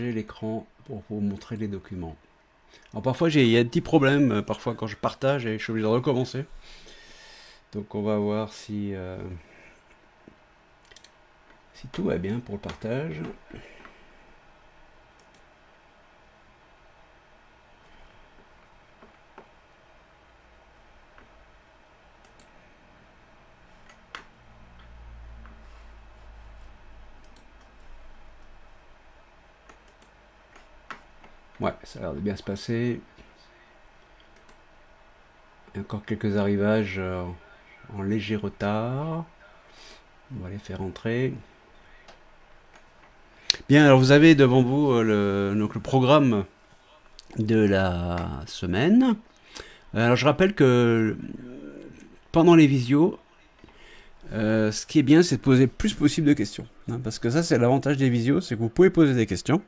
l'écran pour vous montrer les documents. Alors parfois il y a des petits problèmes, parfois quand je partage et je suis obligé de recommencer. Donc on va voir si tout va bien pour le partage. Ouais, ça a l'air de bien se passer. Il y a encore quelques arrivages en léger retard. On va les faire entrer. Bien, alors vous avez devant vous donc le programme de la semaine. Alors je rappelle que pendant les visios, ce qui est bien, c'est de poser le plus possible de questions. Hein, parce que ça, c'est l'avantage des visios, c'est que vous pouvez poser des questions.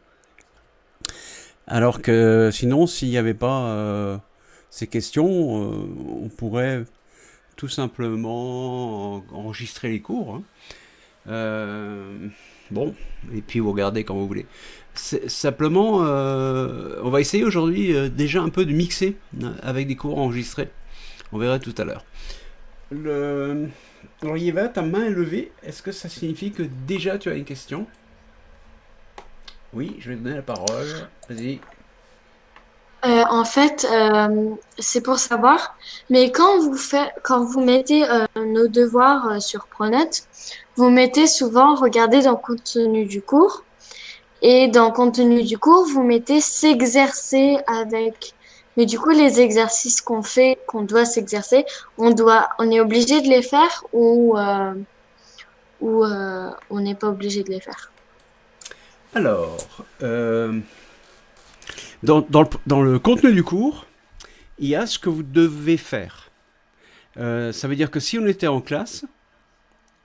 Alors que sinon, s'il n'y avait pas ces questions, on pourrait tout simplement enregistrer les cours. Hein. Bon, et puis vous regardez quand vous voulez. Simplement, on va essayer aujourd'hui déjà un peu de mixer hein, avec des cours enregistrés. On verra tout à l'heure. Le... Alors Yeva, ta main est levée. Est-ce que ça signifie que déjà tu as une question? Oui, je vais te donner la parole. Vas-y. En fait, c'est pour savoir, mais quand vous mettez nos devoirs sur Pronote, vous mettez souvent regarder dans le contenu du cours, et dans le contenu du cours, vous mettez s'exercer avec. Mais du coup, les exercices qu'on fait, qu'on doit s'exercer, on est obligé de les faire ou on n'est pas obligé de les faire. Alors, dans le contenu du cours, il y a ce que vous devez faire. Ça veut dire que si on était en classe,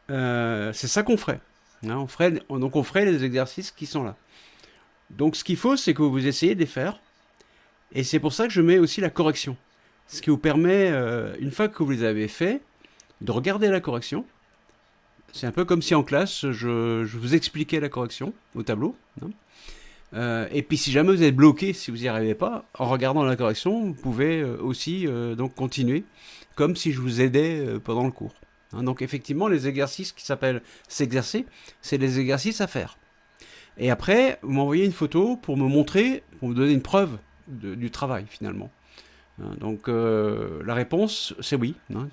c'est ça qu'on ferait. Hein, donc on ferait les exercices qui sont là. Donc ce qu'il faut, c'est que vous essayez de les faire. Et c'est pour ça que je mets aussi la correction. Ce qui vous permet, une fois que vous les avez faits, de regarder la correction. C'est un peu comme si en classe, je vous expliquais la correction au tableau. Hein. Et puis si jamais vous êtes bloqué, si vous n'y arrivez pas, en regardant la correction, vous pouvez aussi donc continuer, comme si je vous aidais pendant le cours. Hein, donc effectivement, les exercices qui s'appellent s'exercer, c'est des exercices à faire. Et après, vous m'envoyez une photo pour me montrer, pour me donner une preuve du travail finalement. Hein, donc la réponse, c'est oui. Hein,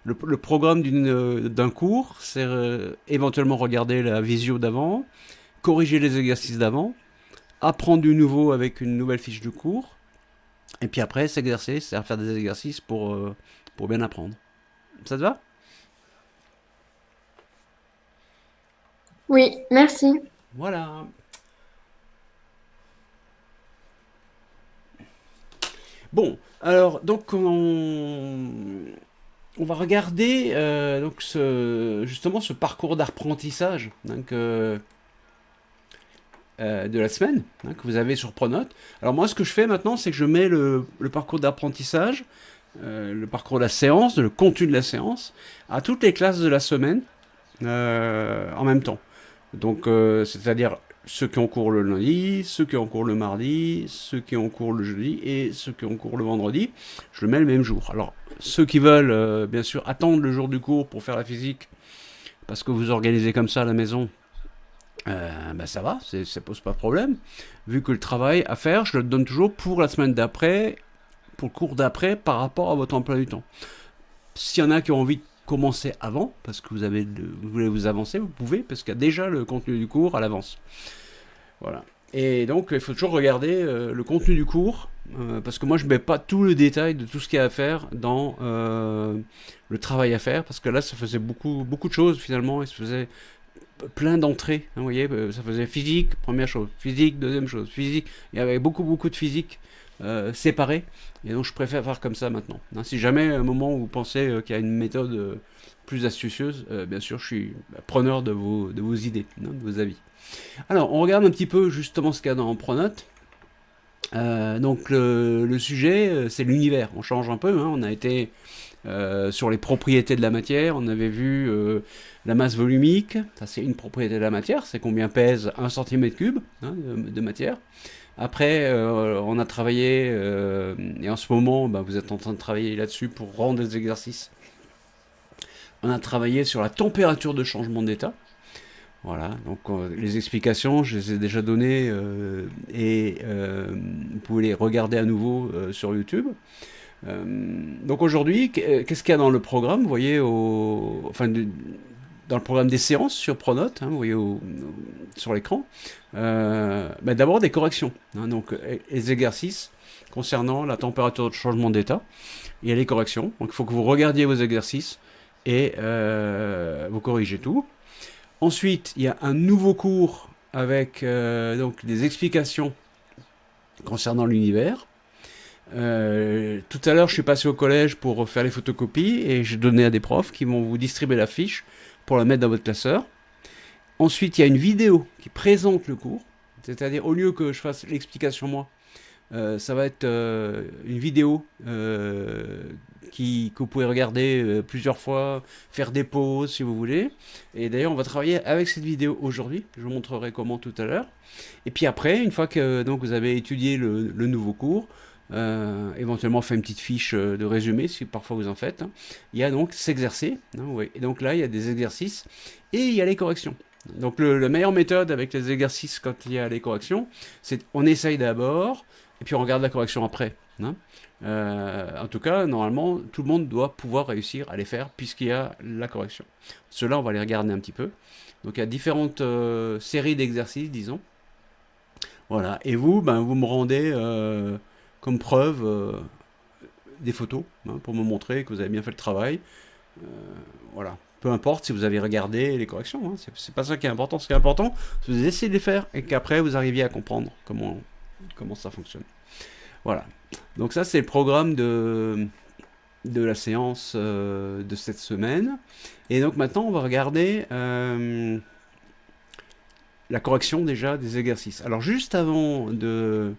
le programme d'un cours, c'est éventuellement regarder la visio d'avant, corriger les exercices d'avant, apprendre du nouveau avec une nouvelle fiche de cours, et puis après s'exercer, c'est-à-dire faire des exercices pour bien apprendre. Ça te va? Oui, merci. Voilà. Bon, alors donc on va regarder donc justement ce parcours d'apprentissage donc, de la semaine hein, que vous avez sur Pronote. Alors moi ce que je fais maintenant c'est que je mets le parcours d'apprentissage, le parcours de la séance, le contenu de la séance à toutes les classes de la semaine en même temps. Donc, c'est-à-dire ceux qui ont cours le lundi, ceux qui ont cours le mardi, ceux qui ont cours le jeudi et ceux qui ont cours le vendredi. Je le mets le même jour. Alors, ceux qui veulent, bien sûr, attendre le jour du cours pour faire la physique, parce que vous organisez comme ça à la maison, ben ça va, ça pose pas de problème. Vu que le travail à faire, je le donne toujours pour la semaine d'après, pour le cours d'après, par rapport à votre emploi du temps. S'il y en a qui ont envie de commencer avant, parce que vous voulez vous avancer, vous pouvez, parce qu'il y a déjà le contenu du cours à l'avance. Voilà. Et donc, il faut toujours regarder le contenu du cours, parce que moi, je ne mets pas tout le détail de tout ce qu'il y a à faire dans le travail à faire, parce que là, ça faisait beaucoup de choses finalement, et ça faisait plein d'entrées. Hein, vous voyez, ça faisait physique, première chose, physique, deuxième chose, physique. Il y avait beaucoup de physique séparée. Et donc je préfère faire comme ça maintenant. Hein, si jamais à un moment où vous pensez qu'il y a une méthode plus astucieuse, bien sûr, je suis preneur de vos idées, hein, de vos avis. Alors, on regarde un petit peu justement ce qu'il y a dans Pronote. Donc le sujet, c'est l'univers. On change un peu. Hein, on a été sur les propriétés de la matière. On avait vu la masse volumique, ça c'est une propriété de la matière, c'est combien pèse 1 cm3 de matière. Après, on a travaillé, et en ce moment, vous êtes en train de travailler là-dessus pour rendre des exercices. On a travaillé sur la température de changement d'état. Voilà, donc les explications, je les ai déjà données et vous pouvez les regarder à nouveau sur YouTube. Donc aujourd'hui, qu'est-ce qu'il y a dans le programme? Vous voyez, dans le programme des séances sur Pronote, vous voyez sur l'écran, d'abord des corrections. Donc les exercices concernant la température de changement d'état, il y a les corrections. Donc il faut que vous regardiez vos exercices et vous corrigez tout. Ensuite, il y a un nouveau cours avec donc des explications concernant l'univers. Tout à l'heure, je suis passé au collège pour faire les photocopies et j'ai donné à des profs qui vont vous distribuer la fiche pour la mettre dans votre classeur. Ensuite, il y a une vidéo qui présente le cours, c'est-à-dire au lieu que je fasse l'explication moi, ça va être une vidéo que vous pouvez regarder plusieurs fois, faire des pauses si vous voulez. Et d'ailleurs, on va travailler avec cette vidéo aujourd'hui. Je vous montrerai comment tout à l'heure. Et puis après, une fois que donc, vous avez étudié le nouveau cours, éventuellement faire une petite fiche de résumé si parfois vous en faites, il y a donc s'exercer. Ouais. Et donc là, il y a des exercices et il y a les corrections. Donc la meilleure méthode avec les exercices quand il y a les corrections, c'est on essaye d'abord et puis on regarde la correction après. En tout cas, normalement, tout le monde doit pouvoir réussir à les faire puisqu'il y a la correction. Ceux-là, on va les regarder un petit peu. Donc il y a différentes séries d'exercices, disons. Voilà. Et vous, vous me rendez comme preuve des photos pour me montrer que vous avez bien fait le travail. Voilà. Peu importe si vous avez regardé les corrections, c'est pas ça qui est important. Ce qui est important, c'est que vous essayez de les faire et qu'après vous arriviez à comprendre comment ça fonctionne. Voilà. Donc ça, c'est le programme de la séance de cette semaine. Et donc maintenant, on va regarder la correction déjà des exercices. Alors juste avant de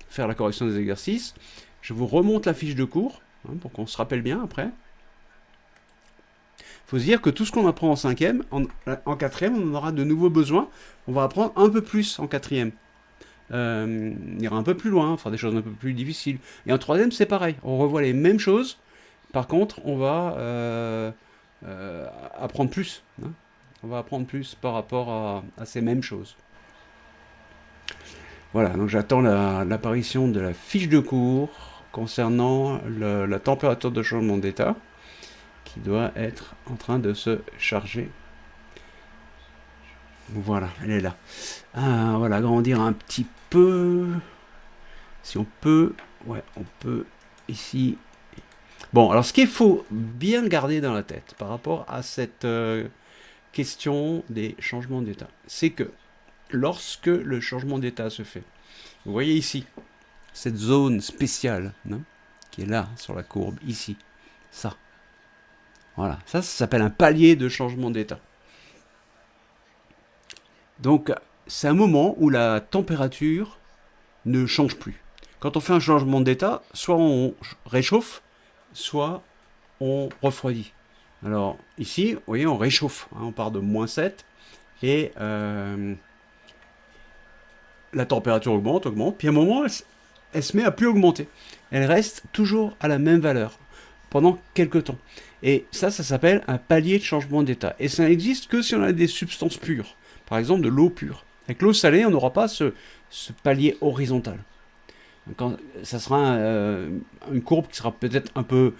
faire la correction des exercices, je vous remonte la fiche de cours pour qu'on se rappelle bien après. Il faut se dire que tout ce qu'on apprend en cinquième, en quatrième, on en aura de nouveaux besoins. On va apprendre un peu plus en quatrième. On ira un peu plus loin, faire des choses un peu plus difficiles. Et en troisième, c'est pareil. On revoit les mêmes choses. Par contre, on va apprendre plus. On va apprendre plus par rapport à ces mêmes choses. Voilà, donc j'attends l'apparition de la fiche de cours concernant la température de changement d'état qui doit être en train de se charger. Voilà, elle est là. Voilà, agrandir un petit peu. Si on peut. Ouais, on peut ici. Bon, alors ce qu'il faut bien garder dans la tête par rapport à cette question des changements d'état, c'est que lorsque le changement d'état se fait, vous voyez ici, cette zone spéciale qui est là, sur la courbe, ici, ça. Voilà, ça s'appelle un palier de changement d'état. Donc, c'est un moment où la température ne change plus. Quand on fait un changement d'état, soit on réchauffe, soit on refroidit. Alors, ici, vous voyez, on réchauffe. On part de -7 et la température augmente, puis à un moment, elle se met à plus augmenter. Elle reste toujours à la même valeur pendant quelques temps. Et ça s'appelle un palier de changement d'état. Et ça n'existe que si on a des substances pures. Par exemple, de l'eau pure. Avec l'eau salée, on n'aura pas ce palier horizontal. Ça sera une courbe qui sera peut-être un peu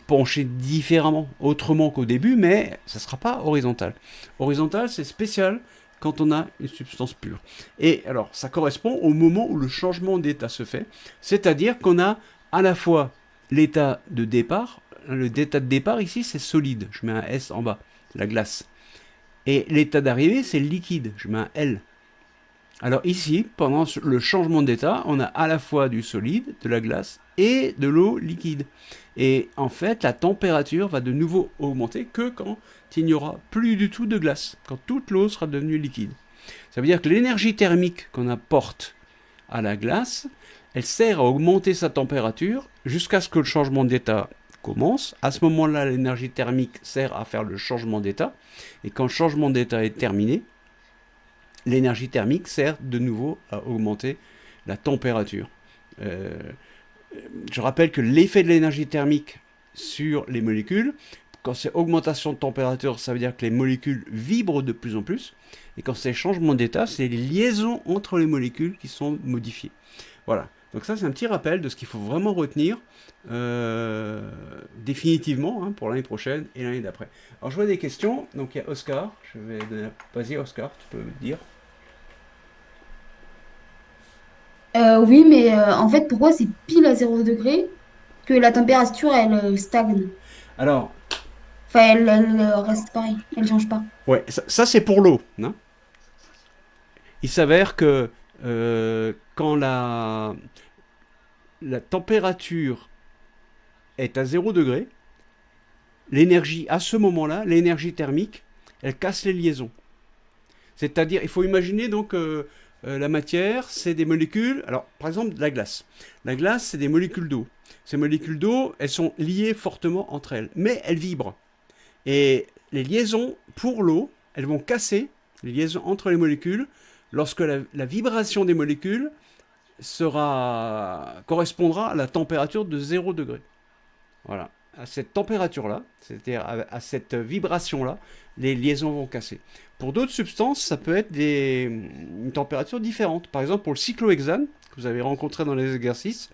penchée différemment, autrement qu'au début, mais ça ne sera pas horizontal. Horizontal, c'est spécial quand on a une substance pure. Et alors, ça correspond au moment où le changement d'état se fait, c'est-à-dire qu'on a à la fois l'état de départ, l'état de départ ici, c'est solide, je mets un S en bas, la glace. Et l'état d'arrivée, c'est le liquide, je mets un L. Alors ici, pendant le changement d'état, on a à la fois du solide, de la glace et de l'eau liquide. Et en fait, la température va de nouveau augmenter que quand il n'y aura plus du tout de glace, quand toute l'eau sera devenue liquide. Ça veut dire que l'énergie thermique qu'on apporte à la glace, elle sert à augmenter sa température jusqu'à ce que le changement d'état commence. À ce moment-là, l'énergie thermique sert à faire le changement d'état. Et quand le changement d'état est terminé, l'énergie thermique sert de nouveau à augmenter la température. Euh, je rappelle que l'effet de l'énergie thermique sur les molécules, quand c'est augmentation de température, ça veut dire que les molécules vibrent de plus en plus. Et quand c'est changement d'état, c'est les liaisons entre les molécules qui sont modifiées. Voilà. Donc ça, c'est un petit rappel de ce qu'il faut vraiment retenir définitivement pour l'année prochaine et l'année d'après. Alors je vois des questions. Donc il y a Oscar. Je vais donner... Vas-y Oscar, tu peux me dire. Oui, mais en fait, pourquoi c'est pile à 0 degré que la température, elle stagne? Alors, Enfin, elle reste pareille, elle change pas. ouais, ça c'est pour l'eau. Hein. Il s'avère que quand la température est à 0 degré, l'énergie, à ce moment-là, l'énergie thermique, elle casse les liaisons. C'est-à-dire, il faut imaginer donc la matière, c'est des molécules. Alors, par exemple, la glace. La glace, c'est des molécules d'eau. Ces molécules d'eau, elles sont liées fortement entre elles, mais elles vibrent. Et les liaisons pour l'eau, elles vont casser les liaisons entre les molécules lorsque la vibration des molécules correspondra à la température de 0 degré. Voilà. À cette température-là, c'est-à-dire à cette vibration-là, les liaisons vont casser. Pour d'autres substances, ça peut être une température différente. Par exemple, pour le cyclohexane, que vous avez rencontré dans les exercices,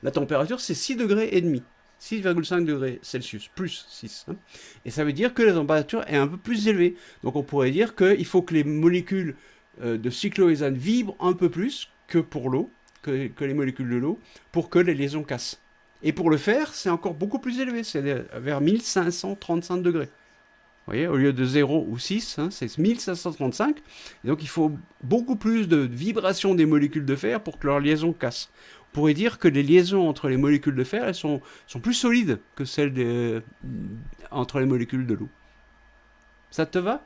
la température, c'est 6 degrés et demi. 6,5 degrés Celsius, plus 6. Hein. Et ça veut dire que la température est un peu plus élevée. Donc on pourrait dire qu'il faut que les molécules de cyclohexane vibrent un peu plus que pour l'eau, que les molécules de l'eau, pour que les liaisons cassent. Et pour le faire, c'est encore beaucoup plus élevé, c'est vers 1535 degrés. Vous voyez, au lieu de 0 ou 6, hein, c'est 1535. Et donc il faut beaucoup plus de vibrations des molécules de fer pour que leur liaison casse. On pourrait dire que les liaisons entre les molécules de fer, elles sont plus solides que celles entre les molécules de l'eau. Ça te va?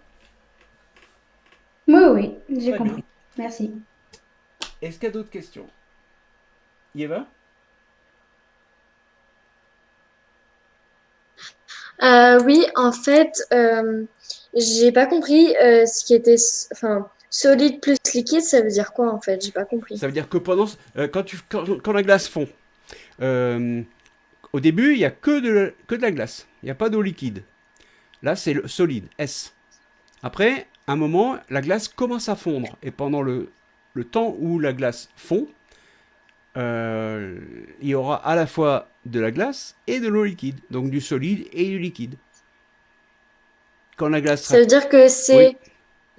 Oui, oui, j'ai Très bien. compris. Merci. Est-ce qu'il y a d'autres questions? Yeva? Oui, en fait, j'ai pas compris ce qui était, enfin, solide plus liquide, ça veut dire quoi en fait? J'ai pas compris. Ça veut dire que quand la glace fond, euh, au début, il n'y a que de la glace. Il n'y a pas d'eau liquide. Là, c'est le solide, S. Après, à un moment, la glace commence à fondre. Et pendant le temps où la glace fond, il y aura à la fois de la glace et de l'eau liquide. Donc du solide et du liquide. Quand la glace Ça sera... veut dire que Oui,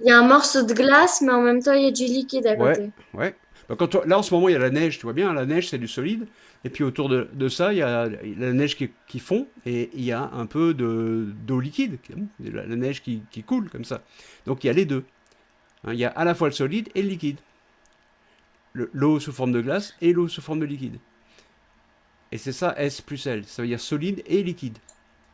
il y a un morceau de glace, mais en même temps, il y a du liquide à ouais, côté. ouais. Bah, là, en ce moment, il y a la neige, tu vois bien. La neige, c'est du solide. Et puis autour de ça, il y a la neige qui fond. Et il y a un peu d'eau liquide. La neige qui coule comme ça. Donc il y a les deux. Hein, il y a à la fois le solide et le liquide. L'eau sous forme de glace et l'eau sous forme de liquide. Et c'est ça S plus L. Ça veut dire solide et liquide.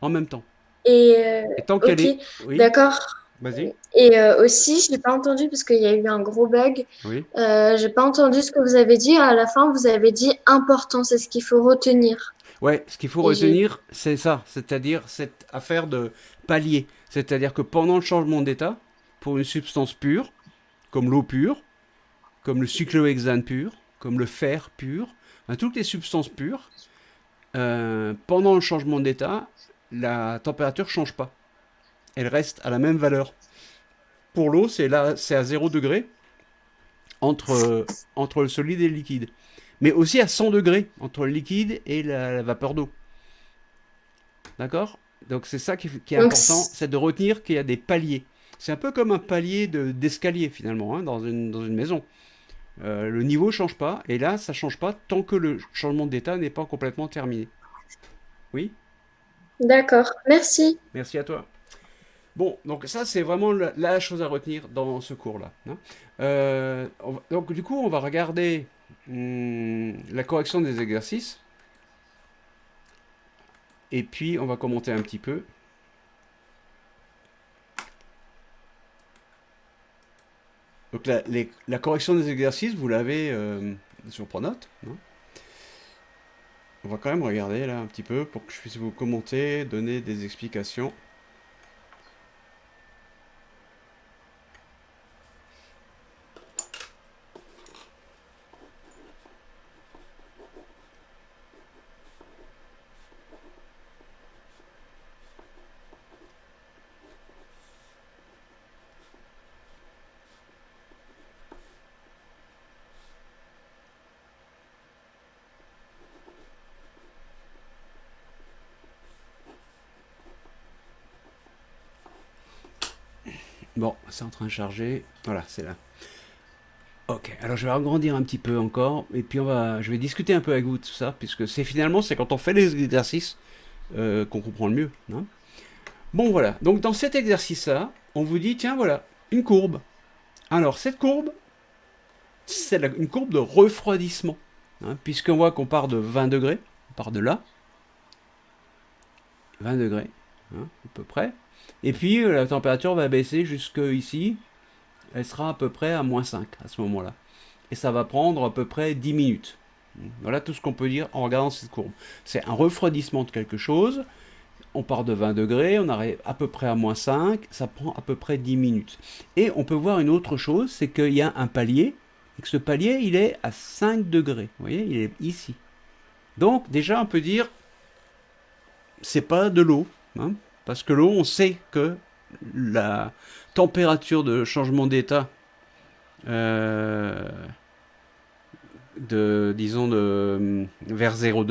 En même temps. Et Et tant qu'elle ok, est... Oui, d'accord. vas-y. Et aussi, je n'ai pas entendu parce qu'il y a eu un gros bug. Oui. J'ai pas entendu ce que vous avez dit. À la fin, vous avez dit important, c'est ce qu'il faut retenir. Ouais, ce qu'il faut Et j'ai retenir, c'est ça. C'est-à-dire cette affaire de palier. C'est-à-dire que pendant le changement d'état, pour une substance pure, comme l'eau pure, comme le cyclohexane pur, comme le fer pur, hein, toutes les substances pures, pendant le changement d'état, la température ne change pas. Elle reste à la même valeur. Pour l'eau, c'est à 0 degré entre le solide et le liquide. Mais aussi à 100 degrés entre le liquide et la vapeur d'eau. D'accord? Donc c'est ça qui est donc important, c'est de retenir qu'il y a des paliers. C'est un peu comme un palier d'escalier finalement hein, dans une maison. Le niveau ne change pas, et là ça ne change pas tant que le changement d'état n'est pas complètement terminé. Oui? d'accord. Merci. Merci à toi. Bon, donc ça c'est vraiment la chose à retenir dans ce cours-là. Hein. Donc du coup on va regarder la correction des exercices, et puis on va commenter un petit peu. Donc la correction des exercices, vous l'avez sur Pronote. Hein. On va quand même regarder là un petit peu pour que je puisse vous commenter, donner des explications. Bon, c'est en train de charger. Voilà, c'est là. Ok, alors je vais agrandir un petit peu encore, et puis je vais discuter un peu avec vous de tout ça, puisque c'est quand on fait les exercices qu'on comprend le mieux, hein. Bon voilà, donc dans cet exercice-là, on vous dit, tiens voilà, une courbe. Alors cette courbe, c'est une courbe de refroidissement, hein, puisqu'on voit qu'on part de 20 degrés, on part de là, 20 degrés, hein, à peu près, et puis la température va baisser jusque ici, elle sera à peu près à moins 5 à ce moment-là. Et ça va prendre à peu près 10 minutes. Voilà tout ce qu'on peut dire en regardant cette courbe. C'est un refroidissement de quelque chose. On part de 20 degrés, on arrive à peu près à moins 5, ça prend à peu près 10 minutes. Et on peut voir une autre chose, c'est qu'il y a un palier, et que ce palier, il est à 5 degrés. Vous voyez, il est ici. Donc déjà, on peut dire, c'est pas de l'eau, hein, parce que l'eau, on sait que la température de changement d'état euh, vers 0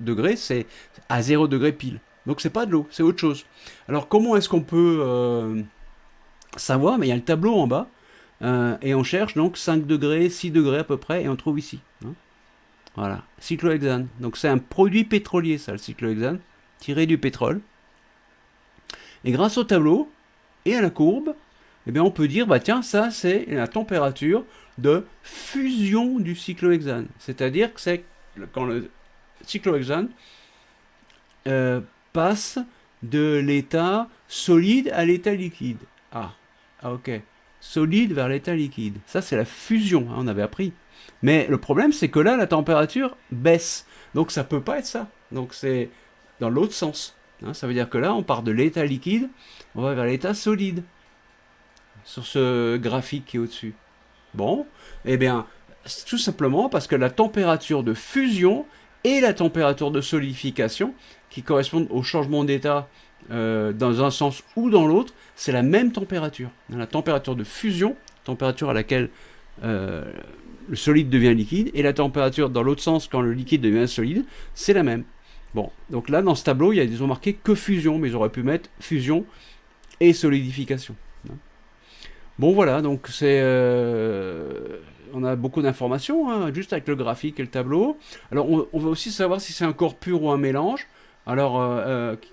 degré, c'est à 0 degré pile. Donc c'est pas de l'eau, c'est autre chose. Alors comment est-ce qu'on peut savoir? Mais il y a le tableau en bas, et on cherche donc 5 degrés, 6 degrés à peu près, et on trouve ici, hein. Voilà, cyclohexane. Donc c'est un produit pétrolier, ça, le cyclohexane, tiré du pétrole. Et grâce au tableau et à la courbe, eh bien on peut dire, bah tiens, ça c'est la température de fusion du cyclohexane. C'est-à-dire que c'est quand le cyclohexane euh, passe de l'état solide à l'état liquide. Ok. Solide vers l'état liquide. Ça c'est la fusion, hein, on avait appris. Mais le problème c'est que là la température baisse. Donc ça peut pas être ça. Donc c'est dans l'autre sens, hein. Ça veut dire que là on part de l'état liquide, on va vers l'état solide. Sur ce graphique qui est au-dessus. Bon, eh bien, tout simplement parce que la température de fusion et la température de solidification, qui correspondent au changement d'état dans un sens ou dans l'autre, c'est la même température. La température de fusion, température à laquelle euh, le solide devient liquide, et la température dans l'autre sens quand le liquide devient solide, c'est la même. Bon, donc là dans ce tableau, ils ont marqué que fusion, mais ils auraient pu mettre fusion et solidification. Bon voilà, donc on a beaucoup d'informations, hein, juste avec le graphique et le tableau. Alors on va aussi savoir si c'est un corps pur ou un mélange. Alors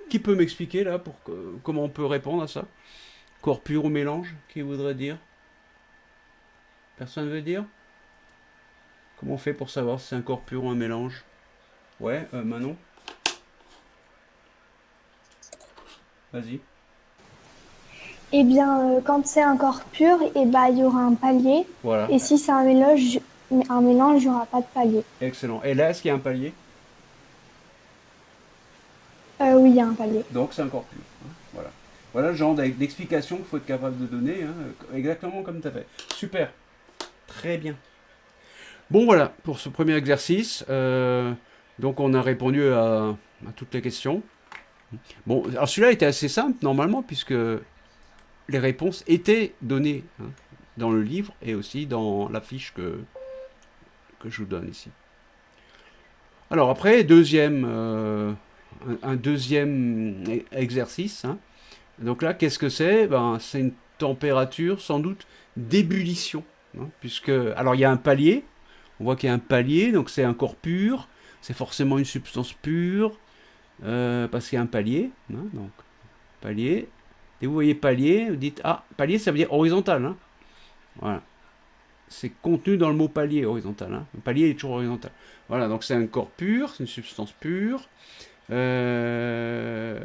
qui peut m'expliquer là comment on peut répondre à ça? Corps pur ou mélange? Qui voudrait dire? Personne veut dire? Comment on fait pour savoir si c'est un corps pur ou un mélange? Ouais, Manon? Vas-y. Eh bien, quand c'est un corps pur, eh ben, il y aura un palier. Voilà, Et si c'est un mélange, il n'y aura pas de palier. excellent. Et là, est-ce qu'il y a un palier? Oui, il y a un palier. Donc c'est un corps pur, hein, voilà. Voilà le genre d'explication qu'il faut être capable de donner, hein, exactement comme tu as fait. Super, très bien. Bon voilà, pour ce premier exercice, donc on a répondu à toutes les questions. Bon, alors celui-là était assez simple normalement, puisque les réponses étaient données, hein, dans le livre et aussi dans la fiche que je vous donne ici. Alors après, un deuxième exercice, hein. Donc là, qu'est-ce que c'est? Ben, c'est une température sans doute d'ébullition, hein, puisque alors il y a un palier, on voit qu'il y a un palier, donc c'est un corps pur, c'est forcément une substance pure, parce qu'il y a un palier, hein, donc palier. Et vous voyez palier, vous dites ah, palier ça veut dire horizontal, hein. Voilà, c'est contenu dans le mot palier horizontal, hein. Le palier est toujours horizontal. Voilà, donc c'est un corps pur, c'est une substance pure. Euh,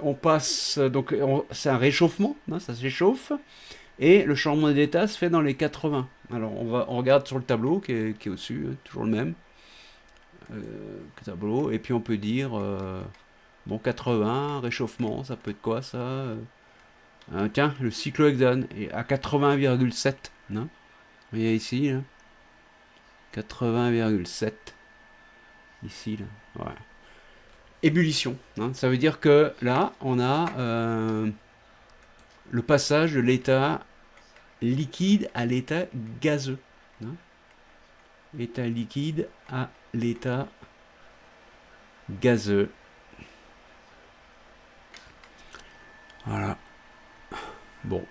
on passe donc c'est un réchauffement, hein, ça s'échauffe, et le changement d'état se fait dans les 80. Alors on regarde sur le tableau qui est au-dessus, hein, toujours le même. tableau, et puis on peut dire, bon, 80, réchauffement, ça peut être quoi ça? Tiens, le cyclohexane est à 80,7. Hein, vous voyez ici, là, 80,7. Ici, là. Voilà. Ébullition. Hein, ça veut dire que là, on a le passage de l'état liquide à l'état gazeux. Hein, état liquide à l'état gazeux. Voilà. Bon.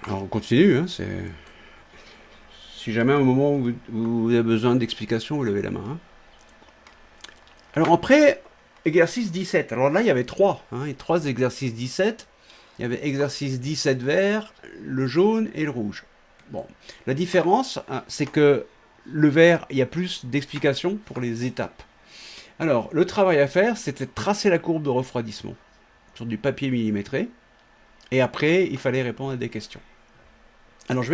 Alors on continue, hein, si jamais à un moment où vous avez besoin d'explications, vous levez la main. Hein. Alors après, exercice 17. Alors là, il y avait 3. Hein, et 3 exercices 17. Il y avait exercice 17 vert, le jaune et le rouge. Bon. La différence, hein, c'est que le vert, il y a plus d'explications pour les étapes. Alors, le travail à faire, c'était de tracer la courbe de refroidissement sur du papier millimétré. Et après, il fallait répondre à des questions. Alors, je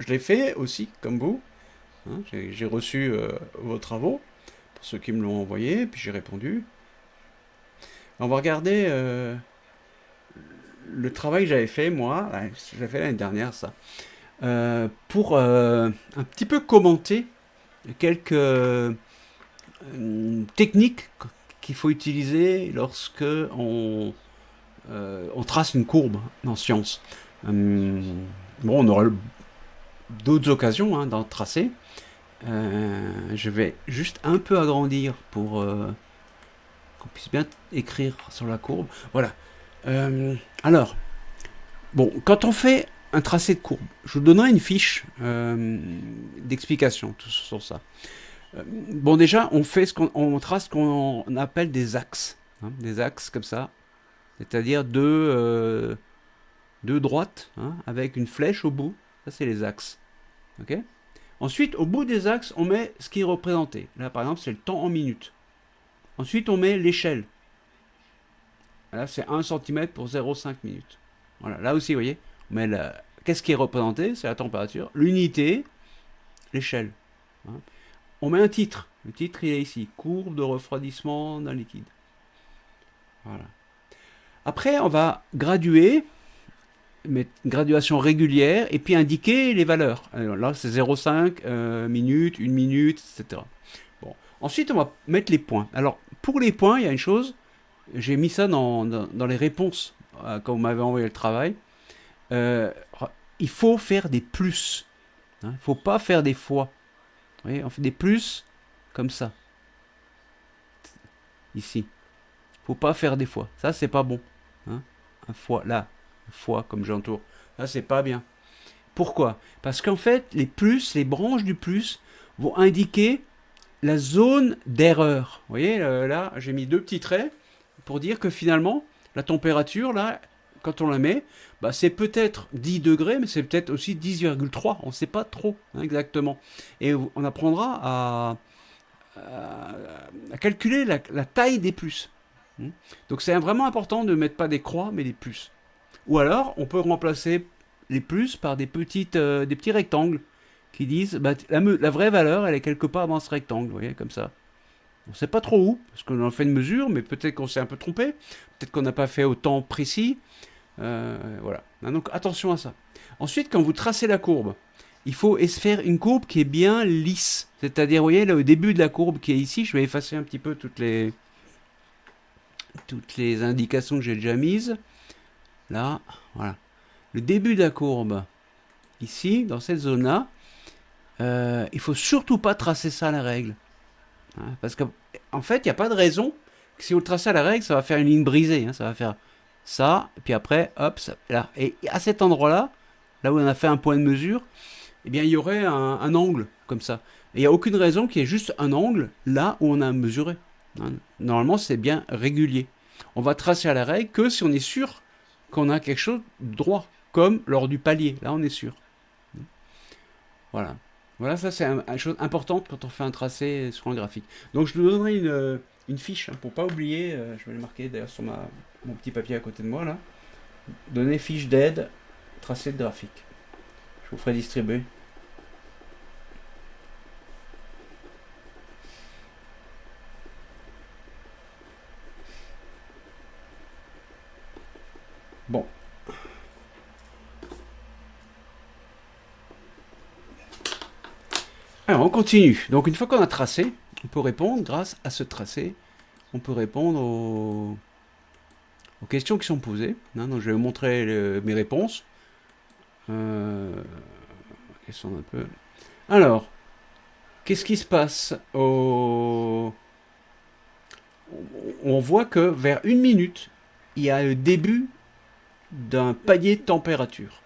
l'ai fait aussi, comme vous. Hein, j'ai reçu vos travaux, pour ceux qui me l'ont envoyé, puis j'ai répondu. On va regarder le travail que j'avais fait, moi. J'avais fait l'année dernière, ça. Pour un petit peu commenter quelques techniques qu'il faut utiliser lorsque on trace une courbe en sciences. Bon, on aura d'autres occasions hein, d'en tracer. Je vais juste un peu agrandir pour qu'on puisse bien écrire sur la courbe. Voilà. Alors, bon, quand on fait un tracé de courbe, je vous donnerai une fiche d'explication tout sur ça. Bon, déjà, on trace ce qu'on appelle des axes. Hein, des axes comme ça. C'est-à-dire deux droites hein, avec une flèche au bout. Ça, c'est les axes. Okay. Ensuite, au bout des axes, on met ce qui est représenté. Là, par exemple, c'est le temps en minutes. Ensuite, on met l'échelle. Là, c'est 1 cm pour 0,5 minutes. Voilà, là aussi, vous voyez, on met qu'est-ce qui est représenté? C'est la température, l'unité, l'échelle. Hein. On met un titre. Le titre, il est ici. Courbe de refroidissement d'un liquide. Voilà. Après, on va graduer, mettre une graduation régulière, et puis indiquer les valeurs. Alors là, c'est 0,5 minutes, 1 minute, etc. Bon. Ensuite, on va mettre les points. Alors, pour les points, il y a une chose, j'ai mis ça dans les réponses quand vous m'avez envoyé le travail. Il faut faire des plus. Hein. Il ne faut pas faire des fois. Vous voyez, on fait des plus comme ça. Ici. Il ne faut pas faire des fois. Ça, c'est pas bon. Hein. Un fois, là. Un fois comme j'entoure. Ça, c'est pas bien. Pourquoi? Parce qu'en fait, les plus, les branches du plus vont indiquer la zone d'erreur. Vous voyez, là, j'ai mis 2 petits traits pour dire que finalement, la température, là, quand on la met, bah, c'est peut-être 10 degrés, mais c'est peut-être aussi 10,3. On ne sait pas trop hein, exactement. Et on apprendra à calculer la taille des plus. Donc c'est vraiment important de ne mettre pas des croix, mais des plus. Ou alors, on peut remplacer les plus par des petits rectangles qui disent bah, la vraie valeur, elle est quelque part dans ce rectangle, vous voyez, comme ça. On ne sait pas trop où, parce qu'on a fait une mesure, mais peut-être qu'on s'est un peu trompé, peut-être qu'on n'a pas fait autant précis. Voilà. Donc attention à ça. Ensuite, quand vous tracez la courbe, il faut faire une courbe qui est bien lisse. C'est-à-dire, vous voyez, là, au début de la courbe qui est ici, je vais effacer un petit peu toutes les indications que j'ai déjà mises. Là, voilà. Le début de la courbe, ici, dans cette zone-là, il faut surtout pas tracer ça à la règle. Hein, parce qu'en fait, il n'y a pas de raison que si vous le tracez à la règle, ça va faire une ligne brisée. Hein, ça va faire ça, et puis après, hop, ça, là. Et à cet endroit-là, là où on a fait un point de mesure, eh bien, il y aurait un angle comme ça. Et il n'y a aucune raison qu'il y ait juste un angle là où on a mesuré. Hein. Normalement, c'est bien régulier. On va tracer à la règle que si on est sûr qu'on a quelque chose de droit, comme lors du palier. Là, on est sûr. Voilà. Voilà, ça c'est une chose importante quand on fait un tracé sur un graphique. Donc je vous donnerai une fiche, hein, pour pas oublier, je vais le marquer d'ailleurs sur mon petit papier à côté de moi là. Donner fiche d'aide, tracé de graphique. Je vous ferai distribuer. Alors, on continue. Donc, une fois qu'on a tracé, on peut répondre, grâce à ce tracé, on peut répondre aux questions qui sont posées. Hein, donc, je vais vous montrer mes réponses. Descendre un peu. Alors, qu'est-ce qui se passe On voit que vers 1 minute, il y a le début d'un palier de température.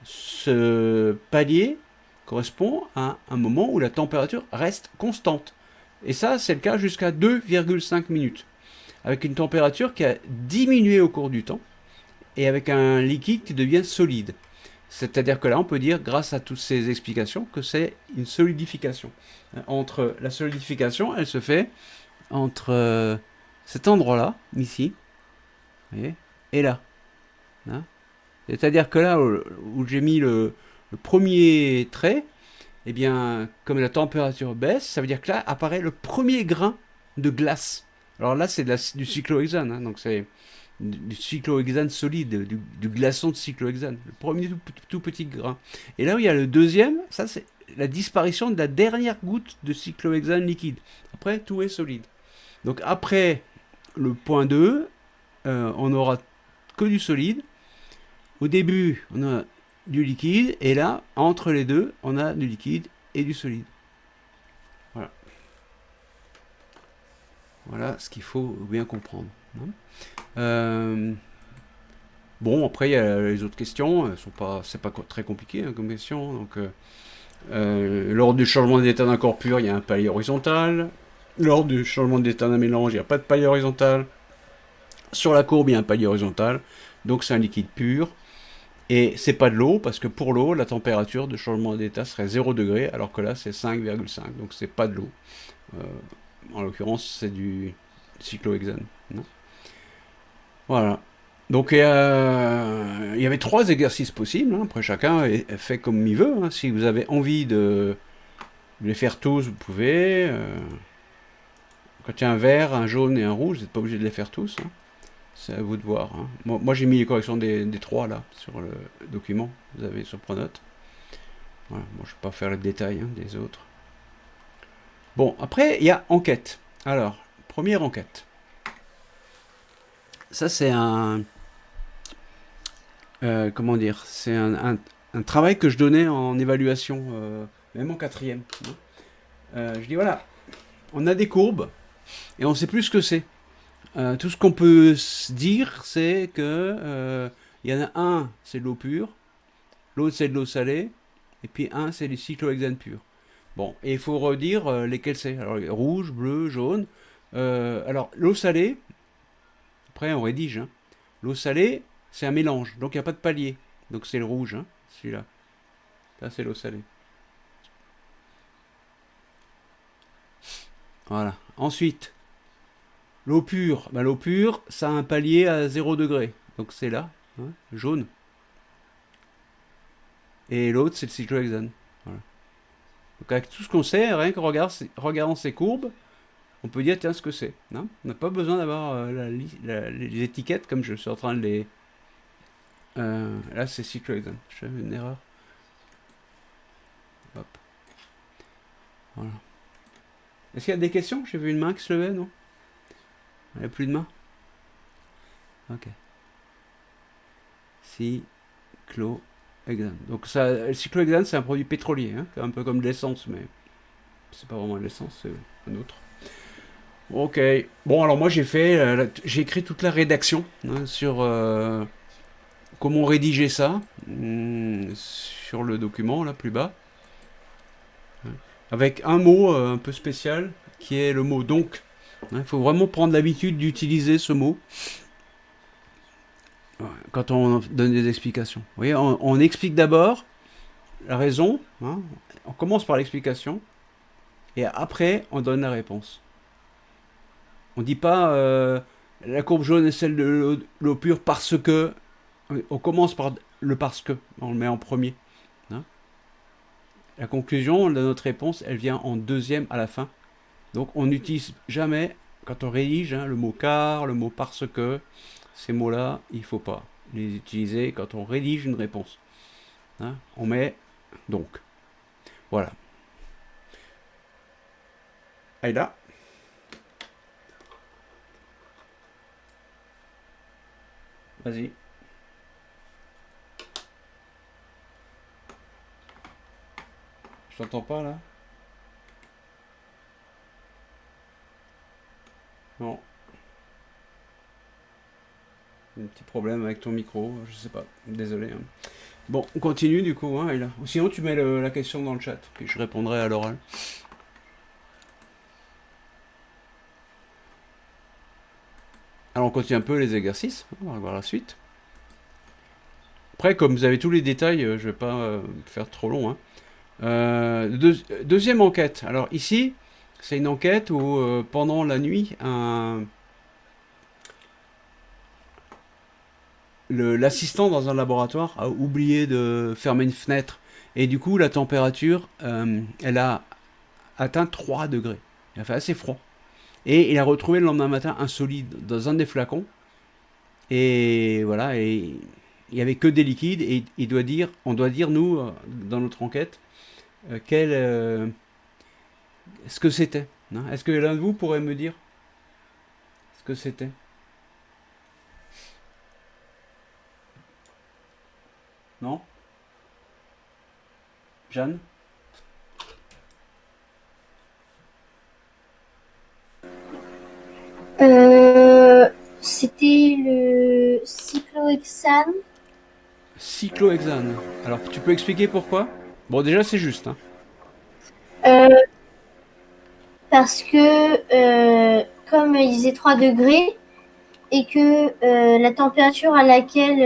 Ce palier correspond à un moment où la température reste constante. Et ça, c'est le cas jusqu'à 2,5 minutes. Avec une température qui a diminué au cours du temps et avec un liquide qui devient solide. C'est-à-dire que là, on peut dire, grâce à toutes ces explications, que c'est une solidification. Entre la solidification, elle se fait entre cet endroit-là, ici, vous voyez, et là. Hein. C'est-à-dire que là où j'ai mis le premier trait, eh bien, comme la température baisse, ça veut dire que là apparaît le premier grain de glace. Alors là, c'est du cyclohexane, hein, donc c'est du cyclohexane solide, du glaçon de cyclohexane, le premier tout petit grain. Et là où il y a le deuxième, ça c'est la disparition de la dernière goutte de cyclohexane liquide. Après, tout est solide. Donc après le point 2, on aura que du solide. Au début, on a du liquide, et là, entre les deux, on a du liquide et du solide. Voilà. Voilà ce qu'il faut bien comprendre. Bon, après, il y a les autres questions. C'est pas très compliqué hein, comme question. Donc, lors du changement d'état d'un corps pur, il y a un palier horizontal. Lors du changement d'état d'un mélange, il n'y a pas de palier horizontal. Sur la courbe, il y a un palier horizontal. Donc, c'est un liquide pur. Et c'est pas de l'eau, parce que pour l'eau, la température de changement d'état serait 0 degré, alors que là, c'est 5,5. Donc, c'est pas de l'eau. En l'occurrence, c'est du cyclohexane. Non. Voilà. Donc il y avait 3 exercices possibles. Hein. Après, chacun fait comme il veut. Hein. Si vous avez envie de les faire tous, vous pouvez. Quand il y a un vert, un jaune et un rouge, vous n'êtes pas obligé de les faire tous. Hein. C'est à vous de voir. Hein. Moi j'ai mis les corrections des 3 là, sur le document. Vous avez sur Pronote. Voilà. Moi, je ne vais pas faire le détail hein, des autres. Bon, après, il y a enquête. Alors, première enquête. Ça, c'est comment dire, c'est un travail que je donnais en évaluation, même en 4e. Je dis voilà, on a des courbes et on sait plus ce que c'est. Tout ce qu'on peut se dire, c'est que il y en a un, c'est de l'eau pure, l'autre c'est de l'eau salée, et puis un c'est du cyclohexane pur. Bon, et il faut redire lesquels c'est. Alors rouge, bleu, jaune. Alors l'eau salée, après on rédige. Hein. L'eau salée, c'est un mélange, donc il n'y a pas de palier. Donc c'est le rouge, hein, celui-là. Là, c'est l'eau salée. Voilà. Ensuite, l'eau pure. Ben, l'eau pure, ça a un palier à 0 degré. Donc c'est là, hein, jaune. Et l'autre, c'est le cyclohexane. Voilà. Donc avec tout ce qu'on sait, rien que regardant ces courbes, on peut dire tiens ce que c'est. On n'a pas besoin d'avoir les étiquettes comme je suis en train de les... là c'est cyclohexane. Je fais une erreur. Hop. Voilà. Est-ce qu'il y a des questions? J'ai vu une main qui se levait, non? Il n'y a plus de main? Ok. Cyclohexane. Donc ça, le cyclohexane c'est un produit pétrolier, hein, un peu comme de l'essence, mais c'est pas vraiment de l'essence, c'est un autre. Ok. Bon, alors moi j'ai écrit toute la rédaction hein, sur comment rédiger ça sur le document là plus bas, avec un mot un peu spécial qui est le mot donc. Il faut vraiment prendre l'habitude d'utiliser ce mot quand on donne des explications. Vous voyez, on explique d'abord la raison, hein, on commence par l'explication et après on donne la réponse. On dit pas la courbe jaune est celle de l'eau pure parce que. On commence par le parce que. On le met en premier. Hein. La conclusion de notre réponse, elle vient en deuxième à la fin. Donc on n'utilise jamais, quand on rédige, hein, le mot car, le mot parce que. Ces mots-là, il ne faut pas les utiliser quand on rédige une réponse. Hein. On met donc. Voilà. Aïda. Vas-y. Je t'entends pas là? Non. Un petit problème avec ton micro, je sais pas. Désolé. Hein. Bon, on continue du coup, hein, Aïda. Ou sinon, tu mets la question dans le chat, puis je répondrai à l'oral. Alors, on continue un peu les exercices. On va voir la suite. Après, comme vous avez tous les détails, je vais pas faire trop long. Hein. Deuxième enquête. Alors ici, c'est une enquête où pendant la nuit, l'assistant dans un laboratoire a oublié de fermer une fenêtre. Et du coup, la température, elle a atteint 3 degrés. Il a fait assez froid. Et il a retrouvé le lendemain matin un solide dans un des flacons. Et voilà, et il n'y avait que des liquides. Et on doit dire, nous, dans notre enquête, ce que c'était. Hein. Est-ce que l'un de vous pourrait me dire ce que c'était? Non? Jeanne? C'était le cyclohexane. Cyclohexane. Alors, tu peux expliquer pourquoi? Bon, déjà, c'est juste. Hein. Parce que comme il faisait 3 degrés et que la température à laquelle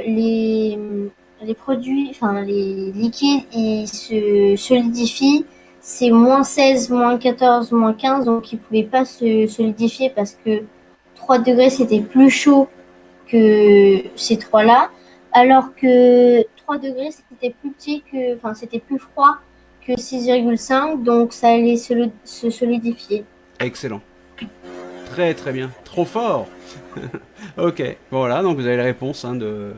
les produits, enfin les liquides, ils se solidifient, c'est -16, -14, -15, donc ils ne pouvaient pas se solidifier parce que 3 degrés c'était plus chaud que ces trois-là, alors que 3 degrés c'était plus petit que, enfin c'était plus froid que 6,5, donc ça allait se solidifier. Excellent. Très très bien. Trop fort. Ok. Voilà, donc vous avez la réponse hein, de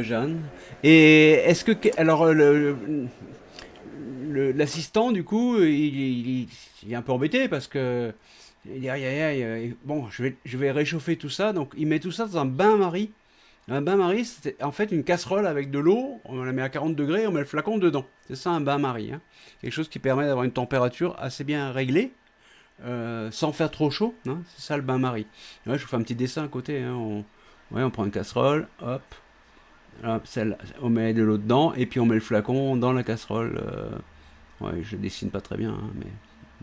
Jeanne. Et est-ce que... Alors, l'assistant, du coup, il est un peu embêté parce que... Il dit, aïe, aïe, aïe, bon, je vais réchauffer tout ça. Donc, il met tout ça dans un bain-marie. Un bain-marie, c'est en fait une casserole avec de l'eau. On la met à 40 degrés, on met le flacon dedans. C'est ça un bain-marie. Hein. Quelque chose qui permet d'avoir une température assez bien réglée. Sans faire trop chaud, hein, c'est ça le bain-marie. Ouais, je vous fais un petit dessin à côté. Hein, on prend une casserole, hop, on met de l'eau dedans, et puis on met le flacon dans la casserole. Ouais, je dessine pas très bien, hein, mais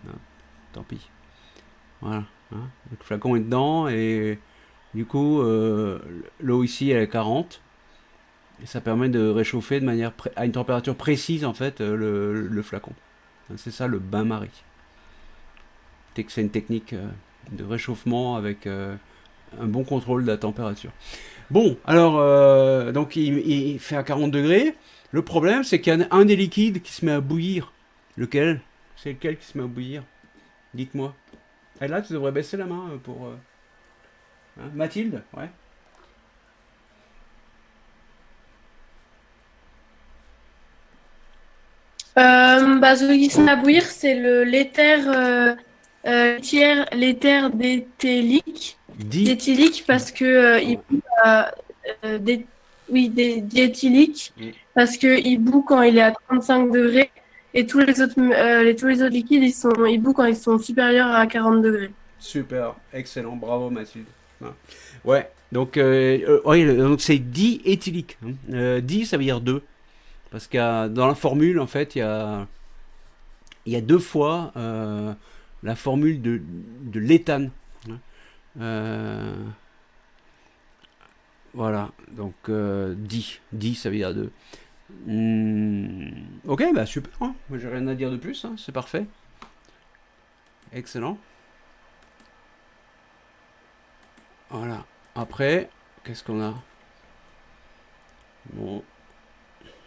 non, tant pis. Voilà, hein, le flacon est dedans, et du coup, l'eau ici elle est 40, et ça permet de réchauffer de manière à une température précise en fait le flacon. C'est ça le bain-marie. C'est une technique de réchauffement avec un bon contrôle de la température. Bon, alors, donc il fait à 40 degrés. Le problème, c'est qu'il y a un des liquides qui se met à bouillir. Lequel? C'est lequel qui se met à bouillir? Dites-moi. Et là, tu devrais baisser la main pour... Hein, Mathilde? Ouais. Celui qui se met à bouillir, c'est l'éther d'éthylique. D'éthylique parce que il bout d'éthylique parce que il bout quand il est à 35 degrés et tous les autres liquides ils bouent quand ils sont supérieurs à 40 degrés. Super, excellent, bravo Mathilde. Ouais, donc donc c'est diéthylique. Di ça veut dire 2. Parce que dans la formule, en fait, il y a 2 fois la formule de l'éthane. Voilà, donc di, ça veut dire 2. Ok, bah super, hein. Moi j'ai rien à dire de plus, hein. C'est parfait. Excellent. Voilà, après, qu'est-ce qu'on a? Bon,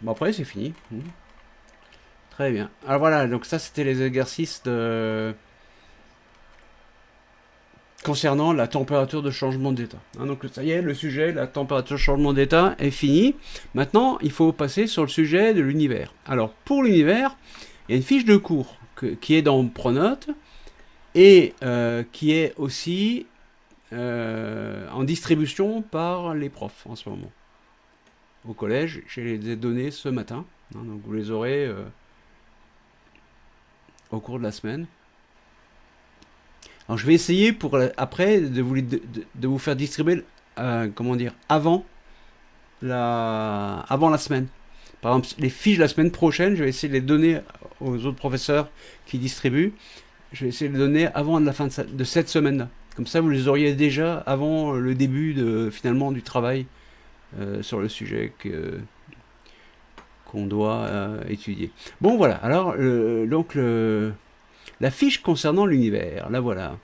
après c'est fini. Très bien. Alors voilà, donc ça c'était les exercices concernant la température de changement d'état. Hein, donc ça y est, le sujet, la température de changement d'état est fini. Maintenant, il faut passer sur le sujet de l'univers. Alors pour l'univers, il y a une fiche de cours qui est dans Pronote et qui est aussi en distribution par les profs en ce moment. Au collège, j'ai les données ce matin, hein, donc vous les aurez au cours de la semaine. Alors je vais essayer après de vous faire distribuer, comment dire, avant la semaine. Par exemple, les fiches de la semaine prochaine, je vais essayer de les donner aux autres professeurs qui distribuent. Je vais essayer de les donner avant la fin de cette semaine-là. Comme ça, vous les auriez déjà avant le début finalement du travail sur le sujet qu'on doit étudier. Bon, voilà. Alors, donc, la fiche concernant l'univers, la voilà.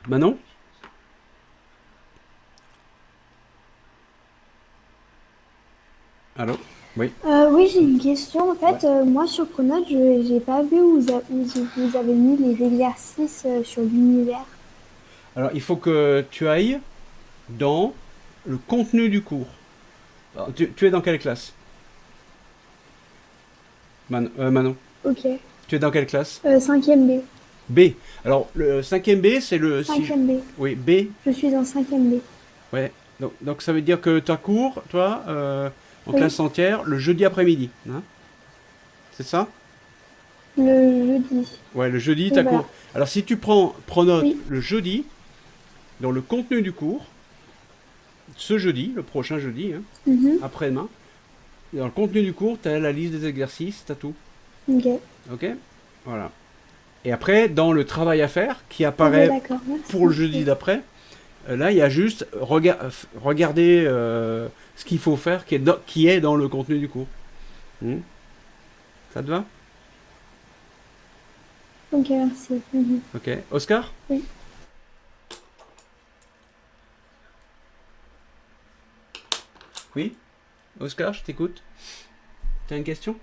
Manon? Allô? Oui. Oui, j'ai une question. En fait, moi sur Pronote, je n'ai pas vu où vous avez mis les exercices sur l'univers. Alors, il faut que tu ailles dans le contenu du cours. Alors, tu es dans quelle classe? Manon? Ok. Tu es dans quelle classe? 5e B. B. Alors, le 5e B, c'est le... 5e B. Oui, B. Je suis en 5e B. Ouais. Donc ça veut dire que tu as cours, toi, en classe entière, le jeudi après-midi. Hein, c'est ça? Le jeudi. Ouais, le jeudi, Oui, tu as voilà. cours. Alors, si tu prends Pronote Oui. le jeudi, dans le contenu du cours, ce jeudi, le prochain jeudi, hein, Mhm. après-demain, dans le contenu du cours, tu as la liste des exercices, tu as tout. Ok. Ok? Voilà. Et après, dans le travail à faire, qui Ok, apparaît d'accord. Merci. pour le jeudi d'après, là, il y a juste regarder ce qu'il faut faire qui est dans le contenu du cours. Ça te va? Ok, merci. Mhm. Ok. Oscar? Oui. Oui? Oscar, je t'écoute. T'as une question?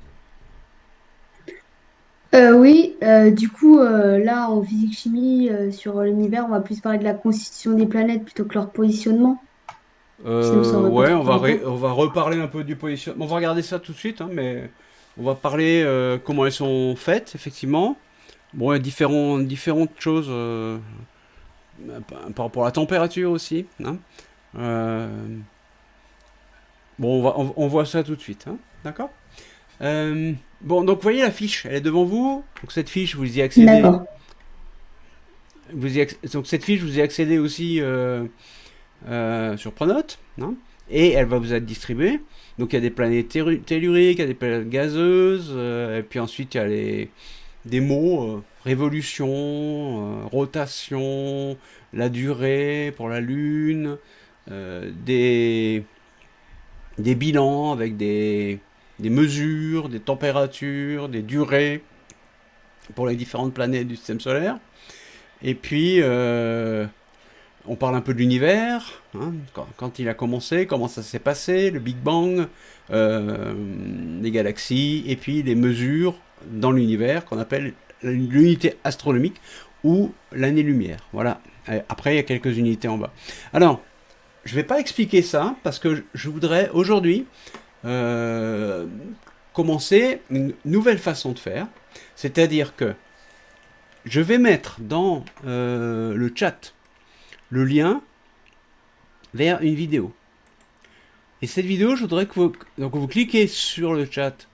Oui, du coup, là, en physique-chimie, sur l'univers, on va plus parler de la constitution des planètes plutôt que leur positionnement. Sinon, ça aurait pas Ouais, trop de rapport. on va reparler un peu du positionnement. On va regarder ça tout de suite, hein, mais on va parler comment elles sont faites, effectivement. Bon, il y a différentes choses par rapport à la température aussi. Hein. Euh, bon, on voit ça tout de suite. Hein. D'accord? Bon, donc vous voyez la fiche, elle est devant vous. Donc cette fiche, vous y accédez. D'accord. Donc cette fiche, vous y accédez aussi sur Pronote. Hein, et elle va vous être distribuée. Donc il y a des planètes telluriques, il y a des planètes gazeuses, et puis ensuite il y a des mots, révolution, rotation, la durée pour la Lune, des bilans avec des mesures, des températures, des durées pour les différentes planètes du système solaire. Et puis, on parle un peu de l'univers, hein, quand il a commencé, comment ça s'est passé, le Big Bang, les galaxies, et puis les mesures dans l'univers qu'on appelle l'unité astronomique ou l'année-lumière. Voilà. Après, il y a quelques unités en bas. Alors, je ne vais pas expliquer ça parce que je voudrais aujourd'hui commencer une nouvelle façon de faire. C'est-à-dire que je vais mettre dans le chat le lien vers une vidéo. Et cette vidéo, je voudrais que vous cliquez sur le chat.